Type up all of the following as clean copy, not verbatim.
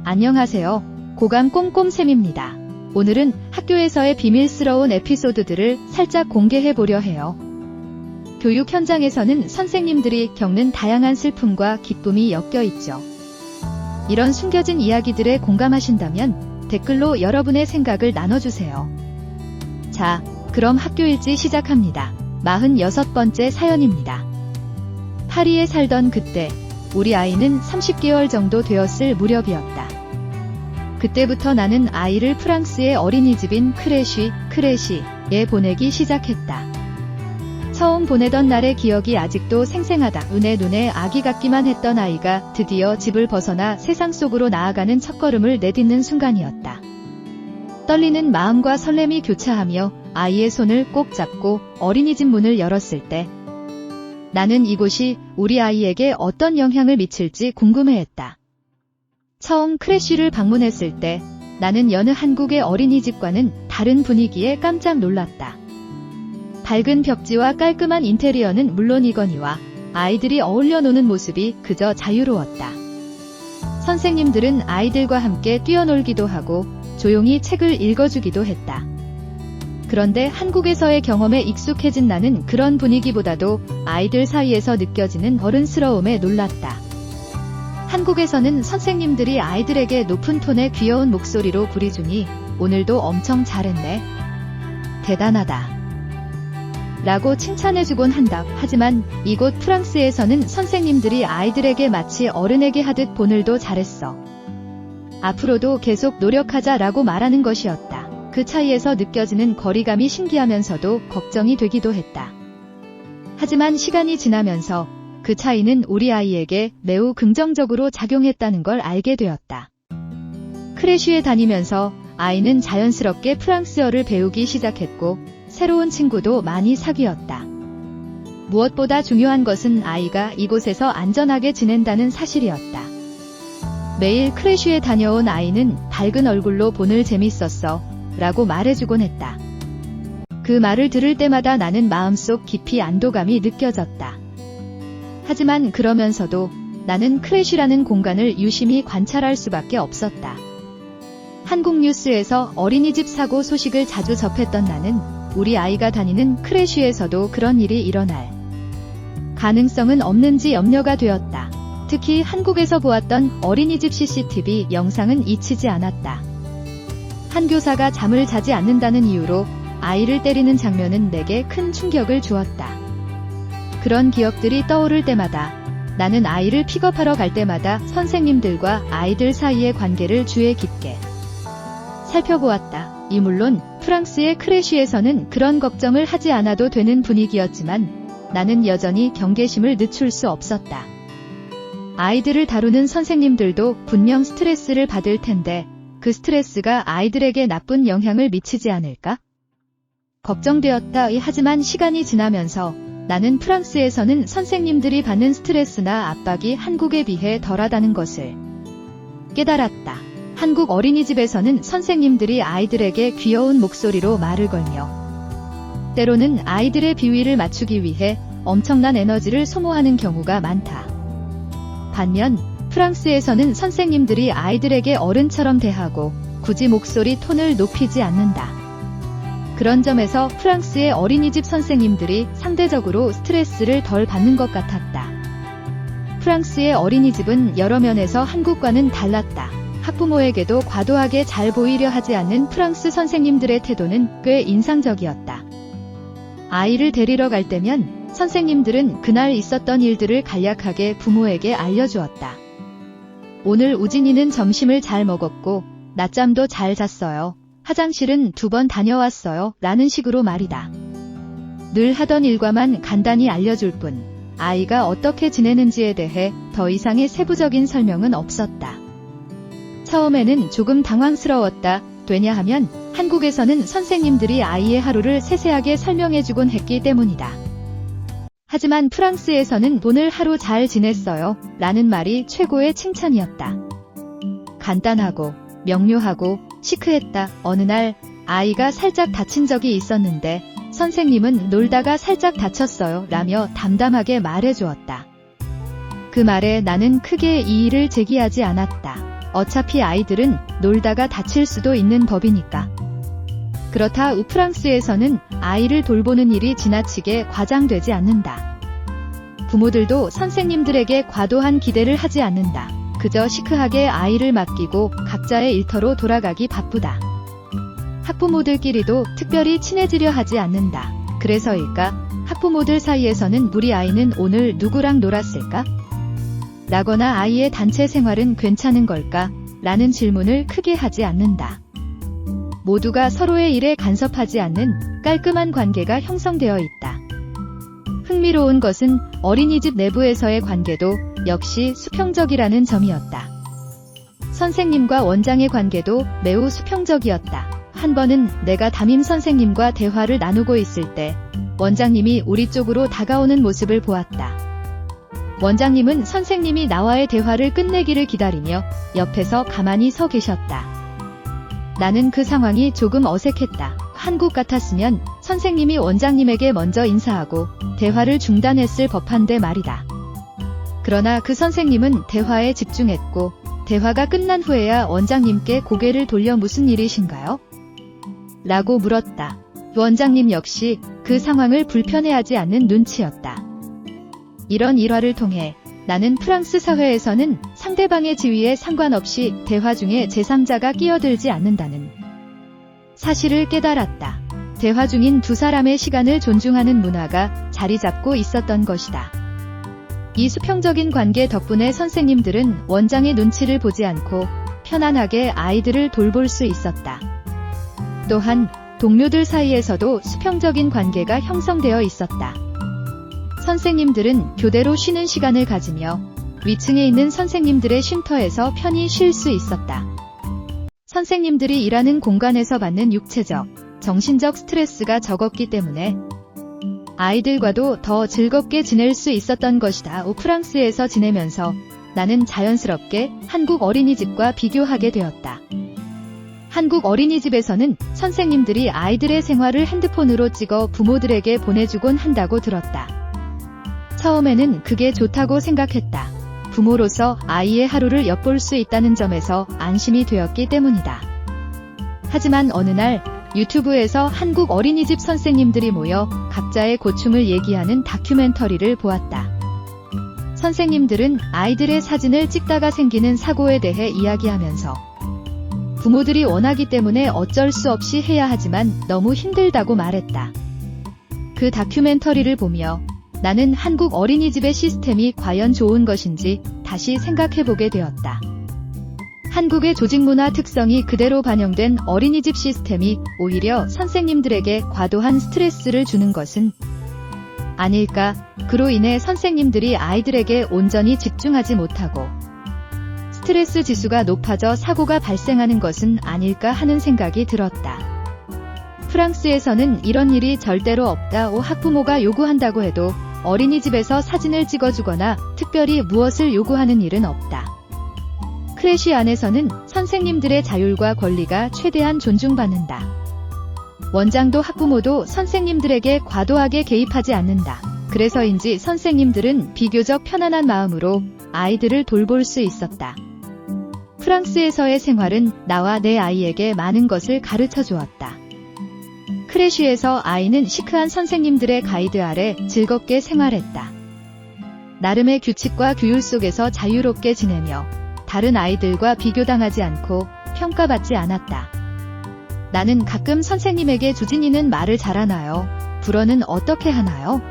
안녕하세요. 고감 꼼꼼쌤입니다. 오늘은 학교에서의 비밀스러운 에피소드들을 살짝 공개해보려 해요. 교육 현장에서는 선생님들이 겪는 다양한 슬픔과 기쁨이 엮여 있죠. 이런 숨겨진 이야기들에 공감하신다면 댓글로 여러분의 생각을 나눠주세요. 자, 그럼 학교일지 시작합니다. 46번째 사연입니다. 파리에 살던 그때 우리 아이는 30개월 정도 되었을 무렵이었다. 그때부터 나는 아이를 프랑스의 어린이집인 크레쉬에 보내기 시작했다. 처음 보내던 날의 기억이 아직도 생생하다. 눈에 아기 같기만 했던 아이가 드디어 집을 벗어나 세상 속으로 나아가는 첫걸음을 내딛는 순간이었다. 떨리는 마음과 설렘이 교차하며 아이의 손을 꼭 잡고 어린이집 문을 열었을 때 나는 이곳이 우리 아이에게 어떤 영향을 미칠지 궁금해했다. 처음 크레쉬를 방문했을 때 나는 여느 한국의 어린이집과는 다른 분위기에 깜짝 놀랐다. 밝은 벽지와 깔끔한 인테리어는 물론이거니와 아이들이 어울려 노는 모습이 그저 자유로웠다. 선생님들은 아이들과 함께 뛰어놀기도 하고 조용히 책을 읽어주기도 했다. 그런데 한국에서의 경험에 익숙해진 나는 그런 분위기보다도 아이들 사이에서 느껴지는 어른스러움에 놀랐다. 한국에서는 선생님들이 아이들에게 높은 톤의 귀여운 목소리로 부리주니 오늘도 엄청 잘했네. 대단하다. 라고 칭찬해주곤 한다. 하지만 이곳 프랑스에서는 선생님들이 아이들에게 마치 어른에게 하듯 오늘도 잘했어. 앞으로도 계속 노력하자 라고 말하는 것이었다. 그 차이에서 느껴지는 거리감이 신기하면서도 걱정이 되기도 했다. 하지만 시간이 지나면서 그 차이는 우리 아이에게 매우 긍정적으로 작용했다는 걸 알게 되었다. 크레쉬에 다니면서 아이는 자연스럽게 프랑스어를 배우기 시작했고 새로운 친구도 많이 사귀었다. 무엇보다 중요한 것은 아이가 이곳에서 안전하게 지낸다는 사실이었다. 매일 크레쉬에 다녀온 아이는 밝은 얼굴로 오늘 재밌었어 라고 말해주곤 했다. 그 말을 들을 때마다 나는 마음속 깊이 안도감이 느껴졌다. 하지만 그러면서도 나는 크레쉬라는 공간을 유심히 관찰할 수밖에 없었다. 한국 뉴스에서 어린이집 사고 소식을 자주 접했던 나는 우리 아이가 다니는 크레쉬에서도 그런 일이 일어날 가능성은 없는지 염려가 되었다. 특히 한국에서 보았던 어린이집 CCTV 영상은 잊히지 않았다. 한 교사가 잠을 자지 않는다는 이유로 아이를 때리는 장면은 내게 큰 충격을 주었다. 그런 기억들이 떠오를 때마다 나는 아이를 픽업하러 갈 때마다 선생님들과 아이들 사이의 관계를 주의 깊게 살펴보았다. 물론 프랑스의 크레쉬에서는 그런 걱정을 하지 않아도 되는 분위기였지만 나는 여전히 경계심을 늦출 수 없었다. 아이들을 다루는 선생님들도 분명 스트레스를 받을 텐데 그 스트레스가 아이들에게 나쁜 영향을 미치지 않을까? 걱정되었다. 하지만 시간이 지나면서 나는 프랑스에서는 선생님들이 받는 스트레스나 압박이 한국에 비해 덜하다는 것을 깨달았다. 한국 어린이집에서는 선생님들이 아이들에게 귀여운 목소리로 말을 걸며 때로는 아이들의 비위를 맞추기 위해 엄청난 에너지를 소모하는 경우가 많다. 반면 프랑스에서는 선생님들이 아이들에게 어른처럼 대하고 굳이 목소리 톤을 높이지 않는다. 그런 점에서 프랑스의 어린이집 선생님들이 상대적으로 스트레스를 덜 받는 것 같았다. 프랑스의 어린이집은 여러 면에서 한국과는 달랐다. 학부모에게도 과도하게 잘 보이려 하지 않는 프랑스 선생님들의 태도는 꽤 인상적이었다. 아이를 데리러 갈 때면 선생님들은 그날 있었던 일들을 간략하게 부모에게 알려주었다. 오늘 우진이는 점심을 잘 먹었고 낮잠도 잘 잤어요. 화장실은 2번 다녀왔어요. 라는 식으로 말이다. 늘 하던 일과만 간단히 알려줄 뿐 아이가 어떻게 지내는지에 대해 더 이상의 세부적인 설명은 없었다. 처음에는 조금 당황스러웠다. 왜냐하면 한국에서는 선생님들이 아이의 하루를 세세하게 설명해주곤 했기 때문이다. 하지만 프랑스에서는 오늘 하루 잘 지냈어요. 라는 말이 최고의 칭찬이었다. 간단하고 명료하고 시크했다. 어느 날 아이가 살짝 다친 적이 있었는데 선생님은 놀다가 살짝 다쳤어요. 라며 담담하게 말해주었다. 그 말에 나는 크게 이의를 제기하지 않았다. 어차피 아이들은 놀다가 다칠 수도 있는 법이니까. 그렇다 프랑스에서는 아이를 돌보는 일이 지나치게 과장되지 않는다. 부모들도 선생님들에게 과도한 기대를 하지 않는다. 그저 시크하게 아이를 맡기고 각자의 일터로 돌아가기 바쁘다. 학부모들끼리도 특별히 친해지려 하지 않는다. 그래서일까? 학부모들 사이에서는 우리 아이는 오늘 누구랑 놀았을까? 라거나 아이의 단체 생활은 괜찮은 걸까? 라는 질문을 크게 하지 않는다. 모두가 서로의 일에 간섭하지 않는 깔끔한 관계가 형성되어 있다. 흥미로운 것은 어린이집 내부에서의 관계도 역시 수평적이라는 점이었다. 선생님과 원장의 관계도 매우 수평적이었다. 한 번은 내가 담임 선생님과 대화를 나누고 있을 때 원장님이 우리 쪽으로 다가오는 모습을 보았다. 원장님은 선생님이 나와의 대화를 끝내기를 기다리며 옆에서 가만히 서 계셨다. 나는 그 상황이 조금 어색했다. 한국 같았으면 선생님이 원장님에게 먼저 인사하고 대화를 중단했을 법한데 말이다. 그러나 그 선생님은 대화에 집중했고 대화가 끝난 후에야 원장님께 고개를 돌려 무슨 일이신가요? 라고 물었다. 원장님 역시 그 상황을 불편해하지 않는 눈치였다. 이런 일화를 통해 나는 프랑스 사회에서는 상대방의 지위에 상관없이 대화 중에 제3자가 끼어들지 않는다는 사실을 깨달았다. 대화 중인 두 사람의 시간을 존중하는 문화가 자리 잡고 있었던 것이다. 이 수평적인 관계 덕분에 선생님들은 원장의 눈치를 보지 않고 편안하게 아이들을 돌볼 수 있었다. 또한 동료들 사이에서도 수평적인 관계가 형성되어 있었다. 선생님들은 교대로 쉬는 시간을 가지며 위층에 있는 선생님들의 쉼터에서 편히 쉴 수 있었다. 선생님들이 일하는 공간에서 받는 육체적, 정신적 스트레스가 적었기 때문에 아이들과도 더 즐겁게 지낼 수 있었던 것이다. 프랑스에서 지내면서 나는 자연스럽게 한국 어린이집과 비교하게 되었다. 한국 어린이집에서는 선생님들이 아이들의 생활을 핸드폰으로 찍어 부모들에게 보내주곤 한다고 들었다. 처음에는 그게 좋다고 생각했다. 부모로서 아이의 하루를 엿볼 수 있다는 점에서 안심이 되었기 때문이다. 하지만 어느 날 유튜브에서 한국 어린이집 선생님들이 모여 각자의 고충을 얘기하는 다큐멘터리를 보았다. 선생님들은 아이들의 사진을 찍다가 생기는 사고에 대해 이야기하면서 부모들이 원하기 때문에 어쩔 수 없이 해야 하지만 너무 힘들다고 말했다. 그 다큐멘터리를 보며 나는 한국 어린이집의 시스템이 과연 좋은 것인지 다시 생각해보게 되었다. 한국의 조직문화 특성이 그대로 반영된 어린이집 시스템이 오히려 선생님들에게 과도한 스트레스를 주는 것은 아닐까? 그로 인해 선생님들이 아이들에게 온전히 집중하지 못하고 스트레스 지수가 높아져 사고가 발생하는 것은 아닐까 하는 생각이 들었다. 프랑스에서는 이런 일이 절대로 없다. 학부모가 요구한다고 해도 어린이집에서 사진을 찍어주거나 특별히 무엇을 요구하는 일은 없다. 크래쉬 안에서는 선생님들의 자율과 권리가 최대한 존중받는다. 원장도 학부모도 선생님들에게 과도하게 개입하지 않는다. 그래서인지 선생님들은 비교적 편안한 마음으로 아이들을 돌볼 수 있었다. 프랑스에서의 생활은 나와 내 아이에게 많은 것을 가르쳐 주었다. 크래쉬에서 아이는 시크한 선생님들의 가이드 아래 즐겁게 생활했다. 나름의 규칙과 규율 속에서 자유롭게 지내며 다른 아이들과 비교당하지 않고 평가받지 않았다. 나는 가끔 선생님에게 주진이는 말을 잘하나요? 불어는 어떻게 하나요?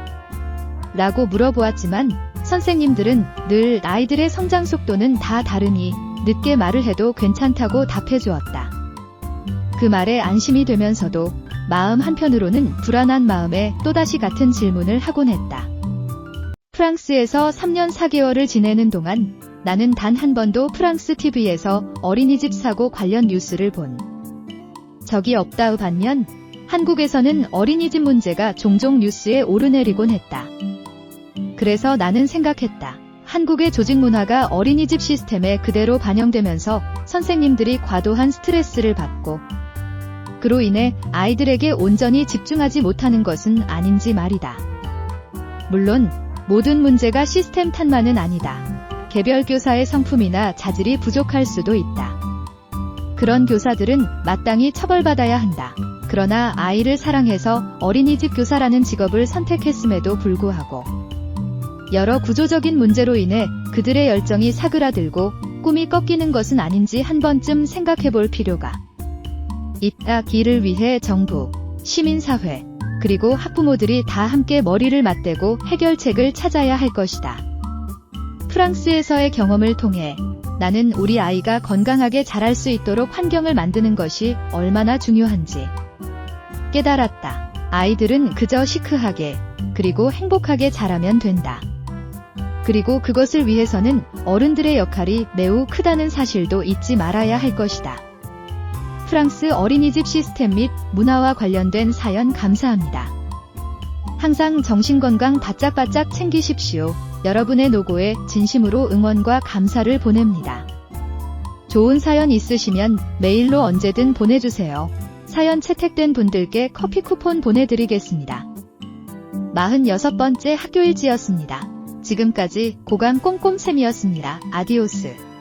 라고 물어보았지만 선생님들은 늘 아이들의 성장 속도는 다 다르니 늦게 말을 해도 괜찮다고 답해주었다. 그 말에 안심이 되면서도 마음 한편으로는 불안한 마음에 또다시 같은 질문을 하곤 했다. 프랑스에서 3년 4개월을 지내는 동안 나는 단 한 번도 프랑스 TV에서 어린이집 사고 관련 뉴스를 본 적이 없다. 반면 한국에서는 어린이집 문제가 종종 뉴스에 오르내리곤 했다. 그래서 나는 생각했다. 한국의 조직 문화가 어린이집 시스템에 그대로 반영되면서 선생님들이 과도한 스트레스를 받고 그로 인해 아이들에게 온전히 집중하지 못하는 것은 아닌지 말이다. 물론 모든 문제가 시스템 탓만은 아니다. 개별 교사의 성품이나 자질이 부족할 수도 있다. 그런 교사들은 마땅히 처벌받아야 한다. 그러나 아이를 사랑해서 어린이집 교사라는 직업을 선택했음에도 불구하고 여러 구조적인 문제로 인해 그들의 열정이 사그라들고 꿈이 꺾이는 것은 아닌지 한 번쯤 생각해 볼 필요가 있다. 이를 위해 정부, 시민사회, 그리고 학부모들이 다 함께 머리를 맞대고 해결책을 찾아야 할 것이다. 프랑스에서의 경험을 통해 나는 우리 아이가 건강하게 자랄 수 있도록 환경을 만드는 것이 얼마나 중요한지 깨달았다. 아이들은 그저 시크하게 그리고 행복하게 자라면 된다. 그리고 그것을 위해서는 어른들의 역할이 매우 크다는 사실도 잊지 말아야 할 것이다. 프랑스 어린이집 시스템 및 문화와 관련된 사연 감사합니다. 항상 정신건강 바짝바짝 챙기십시오. 여러분의 노고에 진심으로 응원과 감사를 보냅니다. 좋은 사연 있으시면 메일로 언제든 보내주세요. 사연 채택된 분들께 커피 쿠폰 보내드리겠습니다. 46번째 학교일지였습니다. 지금까지 고감 꼼꼼쌤이었습니다. 아디오스.